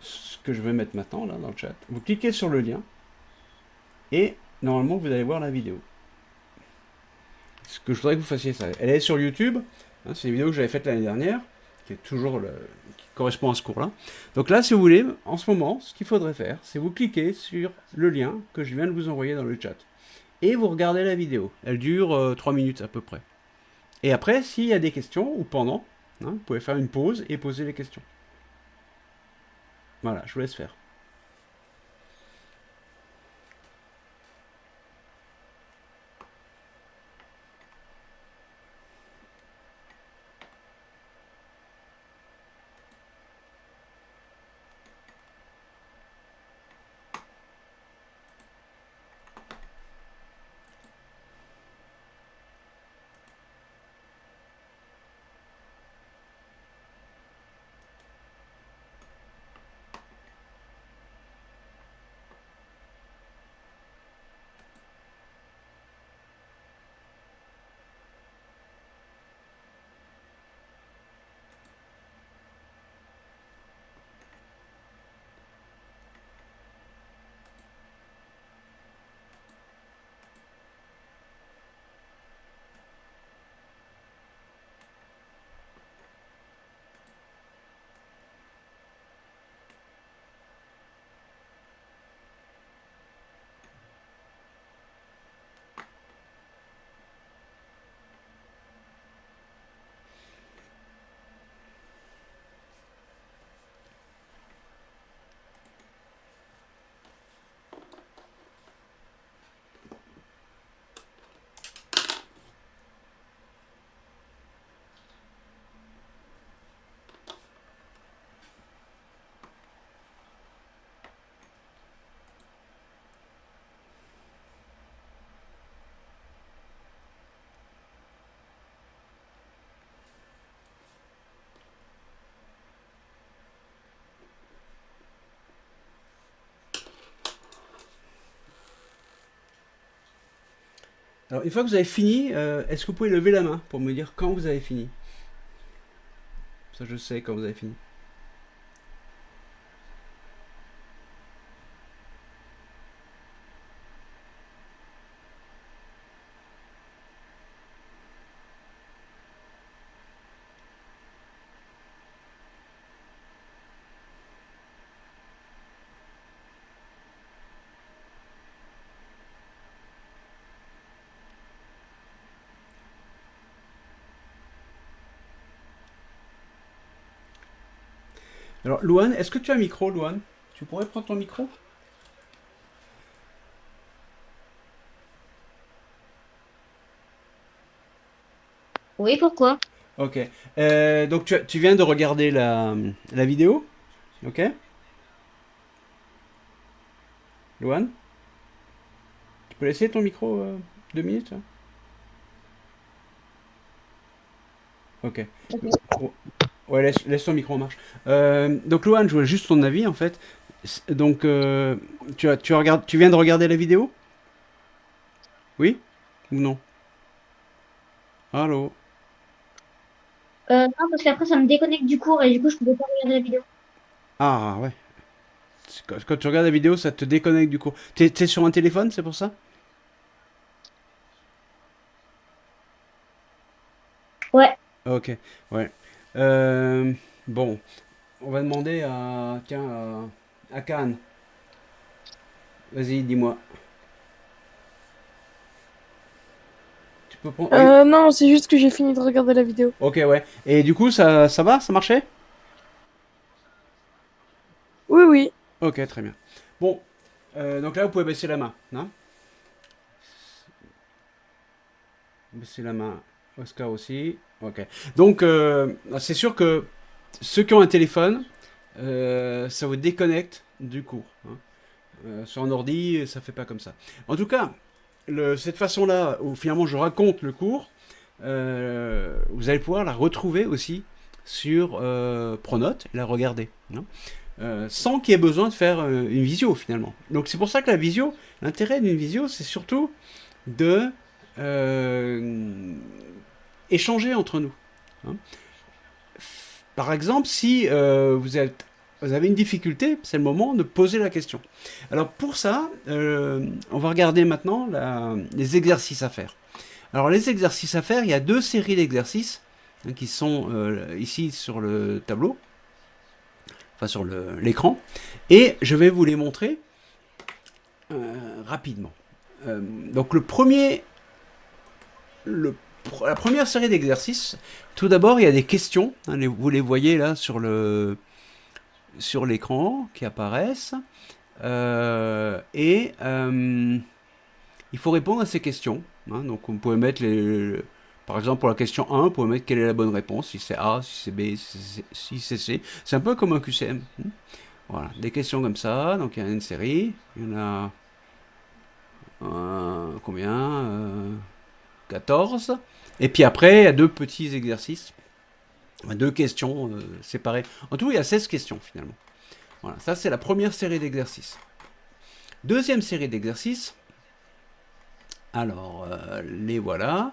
Ce que je vais mettre maintenant là dans le chat. Vous cliquez sur le lien et normalement vous allez voir la vidéo. Ce que je voudrais que vous fassiez ça. Elle est sur YouTube. Hein, c'est une vidéo que j'avais faite l'année dernière, qui correspond à ce cours-là. Donc là, si vous voulez, en ce moment, ce qu'il faudrait faire, c'est vous cliquer sur le lien que je viens de vous envoyer dans le chat. Et vous regardez la vidéo. Elle dure 3 minutes à peu près. Et après, s'il y a des questions, ou pendant, hein, vous pouvez faire une pause et poser les questions. Voilà, je vous laisse faire. Alors, une fois que vous avez fini, est-ce que vous pouvez lever la main pour me dire quand vous avez fini? Ça, je sais quand vous avez fini. Alors, Louane, est-ce que tu as un micro, Louane? Tu pourrais prendre ton micro? Oui, pourquoi? Ok. Donc, tu viens de regarder la vidéo? Ok? Louane? Tu peux laisser ton micro 2 minutes? Hein. Ok. Oh, ouais, laisse ton micro en marche. Donc, Louane, je voulais juste ton avis, en fait. Donc, tu viens de regarder la vidéo? Oui? Ou non? Allô? Non, parce qu'après, ça me déconnecte du cours et du coup, je pouvais pas regarder la vidéo. Ah, ouais. Quand tu regardes la vidéo, ça te déconnecte du coup. T'es sur un téléphone, c'est pour ça? Ouais. Ok, ouais. Euh, bon, on va demander à Khan. Vas-y, dis-moi. Tu peux prendre. Oui. Non, c'est juste que j'ai fini de regarder la vidéo. Ok, ouais. Et du coup, ça va? Ça marchait? Oui, oui. Ok, très bien. Bon, donc là, vous pouvez baisser la main. Hein. Baisser la main. Oscar aussi. Ok. Donc, c'est sûr que ceux qui ont un téléphone, ça vous déconnecte du cours. Hein. Sur un ordi, ça fait pas comme ça. En tout cas, cette façon-là, où finalement je raconte le cours, vous allez pouvoir la retrouver aussi sur Pronote et la regarder. Hein. Sans qu'il y ait besoin de faire une visio finalement. Donc c'est pour ça que la visio, l'intérêt d'une visio, c'est surtout de échanger entre nous. Hein. Par exemple, si vous avez une difficulté, c'est le moment de poser la question. Alors pour ça, on va regarder maintenant les exercices à faire. Alors les exercices à faire, il y a 2 séries d'exercices hein, qui sont ici sur le tableau, enfin sur l'écran, et je vais vous les montrer rapidement. Donc la première série d'exercices, tout d'abord il y a des questions, hein, vous les voyez là sur l'écran qui apparaissent. Il faut répondre à ces questions. Hein, donc on peut mettre par exemple pour la question 1, on peut mettre quelle est la bonne réponse, si c'est A, si c'est B, si c'est C. C'est un peu comme un QCM. Voilà, des questions comme ça. Donc il y en a une série. Il y en a combien 14. Et puis après, il y a 2 petits exercices. 2 questions séparées. En tout, il y a 16 questions finalement. Voilà, ça c'est la première série d'exercices. Deuxième série d'exercices. Alors, les voilà.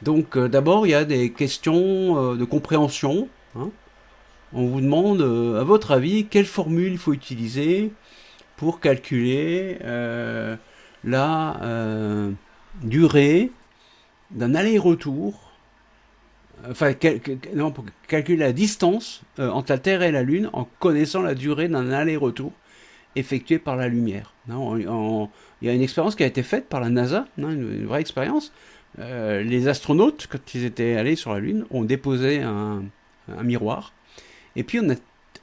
Donc, d'abord, il y a des questions de compréhension. Hein. On vous demande, à votre avis, quelle formule il faut utiliser pour calculer la durée d'un aller-retour. Enfin, non, pour calculer la distance entre la Terre et la Lune en connaissant la durée d'un aller-retour effectué par la lumière. Il y a une expérience qui a été faite par la NASA, une vraie expérience. Les astronautes, quand ils étaient allés sur la Lune, ont déposé un miroir, et puis on a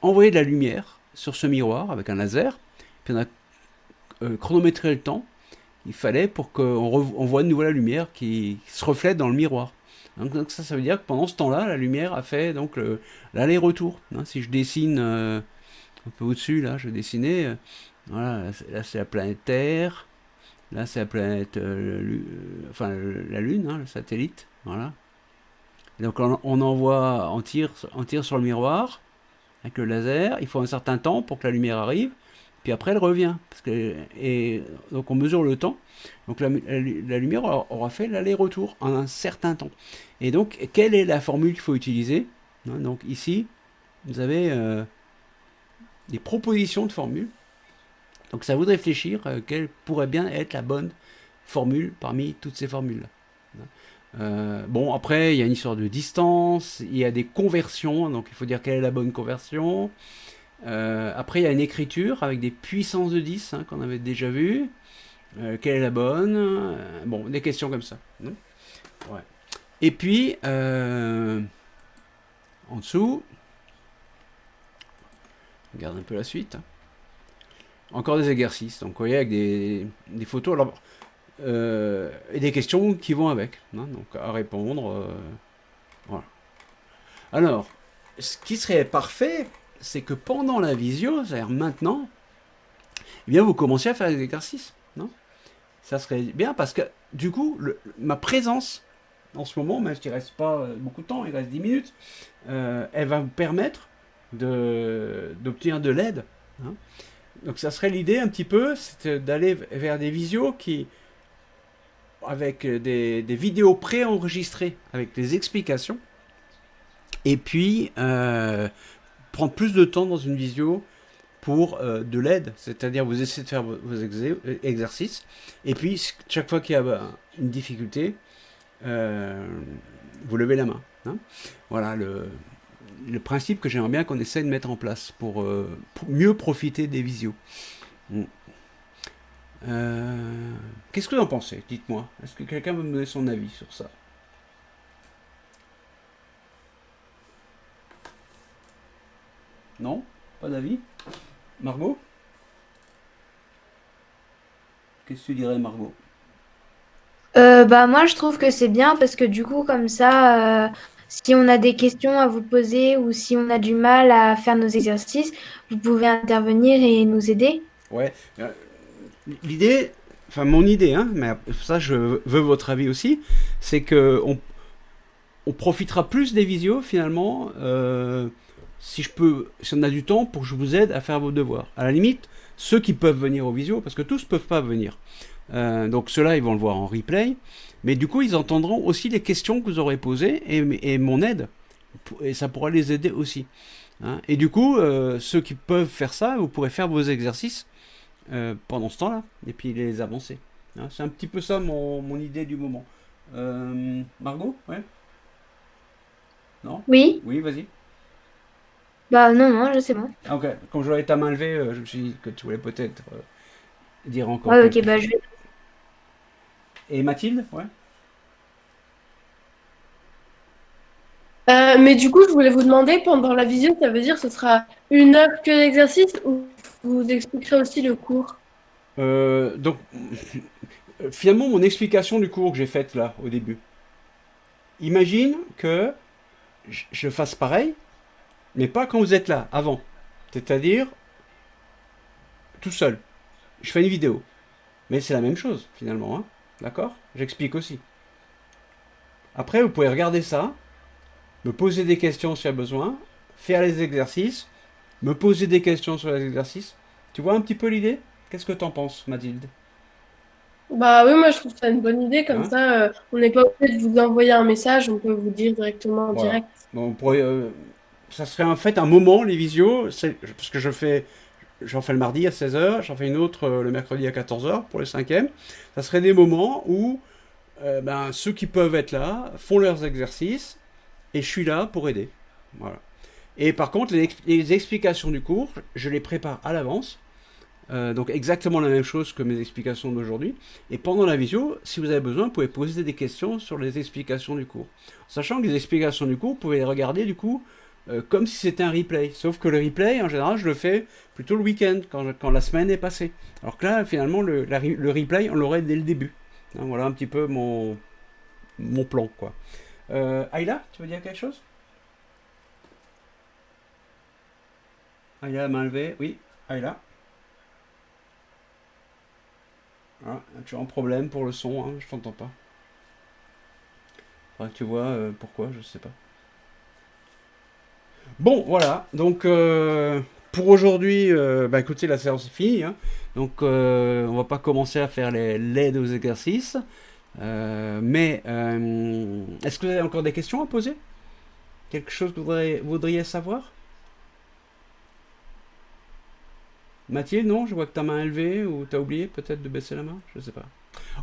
envoyé de la lumière sur ce miroir avec un laser, puis on a chronométré le temps. Il fallait pour qu'on voit de nouveau la lumière qui se reflète dans le miroir. Donc ça veut dire que pendant ce temps-là, la lumière a fait donc l'aller-retour. Hein, si je dessine un peu au-dessus, là, je vais dessiner. Voilà, là c'est la planète Terre. Là c'est la planète, la Lune, hein, le satellite. Voilà. Et donc on tire sur le miroir avec le laser. Il faut un certain temps pour que la lumière arrive. puis après elle revient. Et donc on mesure le temps. Donc la lumière aura fait l'aller-retour en un certain temps. Et donc, quelle est la formule qu'il faut utiliser? Donc ici, vous avez des propositions de formules. Donc ça vous de réfléchir quelle pourrait bien être la bonne formule parmi toutes ces formules-là. Bon, après, il y a une histoire de distance, il y a des conversions, donc il faut dire quelle est la bonne conversion. Après, il y a une écriture avec des puissances de 10 qu'on avait déjà vu. Quelle est la bonne? Bon, des questions comme ça. Ouais. Et puis, en dessous, regarde un peu la suite. Encore des exercices. Donc, vous voyez, avec des photos alors, et des questions qui vont avec. Donc, à répondre. Voilà. Alors, ce qui serait parfait, c'est que pendant la visio, c'est-à-dire maintenant, eh bien, vous commencez à faire des exercices. Non? Ça serait bien parce que, du coup, ma présence, en ce moment, même s'il ne reste pas beaucoup de temps, il reste 10 minutes, elle va vous permettre d'obtenir de l'aide. Donc ça serait l'idée un petit peu, c'est d'aller vers des visios avec des vidéos préenregistrées, avec des explications, et puis prendre plus de temps dans une visio pour de l'aide, c'est-à-dire vous essayez de faire vos exercices, et puis chaque fois qu'il y a une difficulté, vous levez la main. Voilà le principe que j'aimerais bien qu'on essaie de mettre en place pour mieux profiter des visios. Qu'est-ce que vous en pensez? Dites-moi. Est-ce que quelqu'un veut me donner son avis sur ça? Non? Pas d'avis? Margot? Qu'est-ce que tu dirais, Margot? Bah moi je trouve que c'est bien parce que du coup comme ça si on a des questions à vous poser ou si on a du mal à faire nos exercices, vous pouvez intervenir et nous aider. Ouais. L'idée, enfin mon idée, mais ça je veux votre avis aussi, c'est que on profitera plus des visios finalement si on a du temps pour que je vous aide à faire vos devoirs. À la limite, ceux qui peuvent venir aux visios, parce que tous ne peuvent pas venir. Donc ceux-là, ils vont le voir en replay. Mais du coup, ils entendront aussi les questions que vous aurez posées et mon aide. Et ça pourra les aider aussi. Et du coup, ceux qui peuvent faire ça, vous pourrez faire vos exercices pendant ce temps-là. Et puis les avancer. C'est un petit peu ça mon idée du moment. Margot? Ouais? Non? Oui? Oui, vas-y. Bah non, je sais pas. Ah, ok, comme je voyais ta main levée, je me suis dit que tu voulais peut-être dire encore Ouais, quelque ok, bah chose. je vais. Et Mathilde? Ouais? Mais du coup, je voulais vous demander, pendant la visio, ça veut dire que ce sera 1 heure que d'exercice ou vous expliquerez aussi le cours? Donc, finalement, mon explication du cours que j'ai faite là, au début. Imagine que je fasse pareil, mais pas quand vous êtes là, avant. C'est-à-dire, tout seul. Je fais une vidéo. Mais c'est la même chose, finalement. D'accord? J'explique aussi. Après, vous pouvez regarder ça, me poser des questions s'il y a besoin, faire les exercices, me poser des questions sur les exercices. Tu vois un petit peu l'idée? Qu'est-ce que t'en penses, Mathilde? Bah oui, moi je trouve ça une bonne idée, comme Hein? ça on n'est pas obligé de vous envoyer un message, on peut vous dire directement en Voilà. direct. Bon, on pourrait, ça serait en fait un moment, les visios, parce que j'en fais le mardi à 16h, j'en fais une autre le mercredi à 14h pour les cinquièmes. Ça serait des moments où ceux qui peuvent être là font leurs exercices et je suis là pour aider. Voilà. Et par contre, les explications du cours, je les prépare à l'avance. Donc exactement la même chose que mes explications d'aujourd'hui. Et pendant la visio, si vous avez besoin, vous pouvez poser des questions sur les explications du cours. Sachant que les explications du cours, vous pouvez les regarder du coup comme si c'était un replay. Sauf que le replay, en général, je le fais plutôt le week-end, quand la semaine est passée. Alors que là, finalement, le replay, on l'aurait dès le début. Voilà un petit peu mon plan, quoi. Ayla, tu veux dire quelque chose? Ayla, main levée. Oui, Ayla. Ah, tu as un problème pour le son, je t'entends pas. Faudrait que tu vois pourquoi, je sais pas. Bon, voilà, donc pour aujourd'hui, écoutez, la séance est finie, hein. Donc, on va pas commencer à faire l'aide aux exercices. Est-ce que vous avez encore des questions à poser? Quelque chose que vous voudriez savoir? Mathilde, non? Je vois que ta main est levée ou tu as oublié peut-être de baisser la main? Je ne sais pas.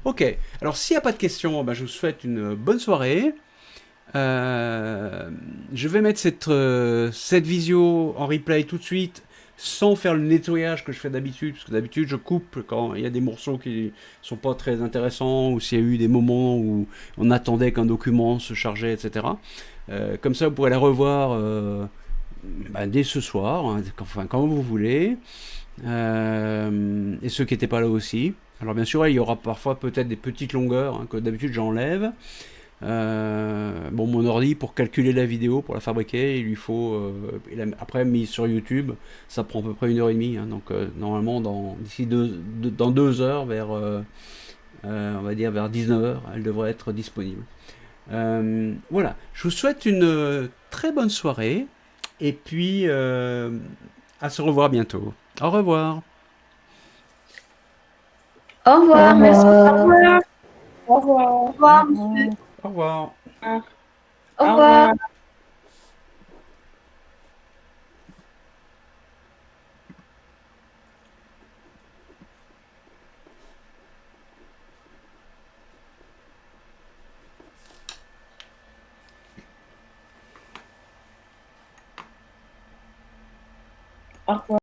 Ok, alors s'il n'y a pas de questions, je vous souhaite une bonne soirée. Je vais mettre cette visio en replay tout de suite sans faire le nettoyage que je fais d'habitude, parce que d'habitude je coupe quand il y a des morceaux qui sont pas très intéressants ou s'il y a eu des moments où on attendait qu'un document se chargeait, etc. Comme ça, vous pourrez la revoir dès ce soir, hein, enfin quand vous voulez. Et ceux qui n'étaient pas là aussi. Alors bien sûr, il y aura parfois peut-être des petites longueurs, hein, que d'habitude j'enlève. Mon ordi, pour calculer la vidéo, pour la fabriquer, il lui faut... après, mis sur YouTube, ça prend à peu près 1h30. Hein, donc normalement, d'ici dans 2 heures, on va dire vers 19h, elle devrait être disponible. Voilà, je vous souhaite une très bonne soirée. Et puis, à se revoir bientôt. Au revoir. Au revoir, merci. Au revoir. Au revoir, monsieur. Au revoir. Au revoir. Au revoir.